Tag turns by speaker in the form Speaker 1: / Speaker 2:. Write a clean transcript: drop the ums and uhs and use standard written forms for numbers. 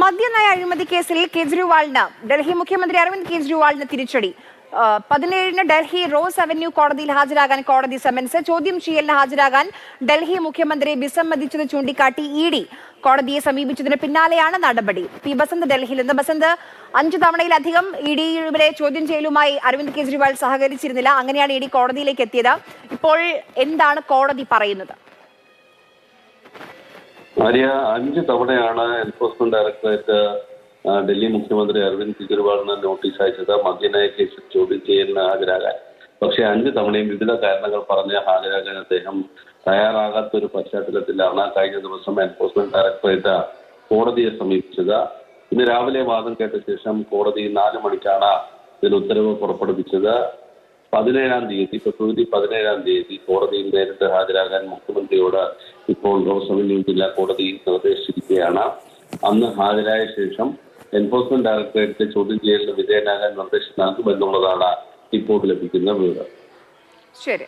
Speaker 1: മദ്യനയ അഴിമതി കേസിൽ കേജ്രിവാളിന് ഡൽഹി മുഖ്യമന്ത്രി അരവിന്ദ് കേജ്രിവാളിന് തിരിച്ചടി. 17-ന് ഡൽഹി റോസ് അവന്യൂ കോടതിയിൽ ഹാജരാകാൻ കോടതി സമൻസ്. ചോദ്യം ചെയ്യലിന് ഹാജരാകാൻ ഡൽഹി മുഖ്യമന്ത്രി വിസമ്മതിച്ചത് ചൂണ്ടിക്കാട്ടി ഇഡി കോടതിയെ സമീപിച്ചതിന് പിന്നാലെയാണ് നടപടി. പി ബസന്ത് ഡൽഹിയിൽ നിന്ന്. ബസന്ത്, 5 തവണയിലധികം ഇഡിയുടെ ചോദ്യം ചെയ്യലുമായി അരവിന്ദ് കേജ്രിവാൾ സഹകരിച്ചിരുന്നില്ല. അങ്ങനെയാണ് ഇഡി കോടതിയിലേക്ക് എത്തിയത്. ഇപ്പോൾ എന്താണ് കോടതി പറയുന്നത്?
Speaker 2: 5 തവണയാണ് എൻഫോഴ്സ്മെന്റ് ഡയറക്ടറേറ്റ് ഡൽഹി മുഖ്യമന്ത്രി അരവിന്ദ് കെജ്രിവാളിന് നോട്ടീസ് അയച്ചത് മദ്യനയ കേസിൽ ചോദ്യം ചെയ്യലിന് ഹാജരാകാൻ. പക്ഷേ 5 തവണയും വിവിധ കാരണങ്ങൾ പറഞ്ഞ് ഹാജരാകാൻ അദ്ദേഹം തയ്യാറാകാത്ത ഒരു പശ്ചാത്തലത്തിലാണ് കഴിഞ്ഞ ദിവസം എൻഫോഴ്സ്മെന്റ് ഡയറക്ടറേറ്റ് കോടതിയെ സമീപിച്ചത്. ഇന്ന് രാവിലെ വാദം കേട്ട ശേഷം കോടതി 4 മണിക്കാണ് ഇതിന് ഉത്തരവ് പുറപ്പെടുവിച്ചത്. 17-ാം തീയതി, ഫെബ്രുവരി 17-ാം തീയതി കോടതിയിൽ നേരിട്ട് ഹാജരാകാൻ മുഖ്യമന്ത്രിയോട് ഇപ്പോൾ റോസ് അവന്യൂ ജില്ലാ കോടതി നിർദ്ദേശിച്ചിരിക്കുകയാണ്. അന്ന് ഹാജരായ ശേഷം എൻഫോഴ്സ്മെന്റ് ഡയറക്ടറേറ്റ് ചോദ്യം ചെയ്യലിന് വിധേയനാകാൻ നിർദ്ദേശം നൽകുമെന്നുള്ളതാണ് ഇപ്പോൾ ലഭിക്കുന്ന വിവരം.
Speaker 1: ശരി.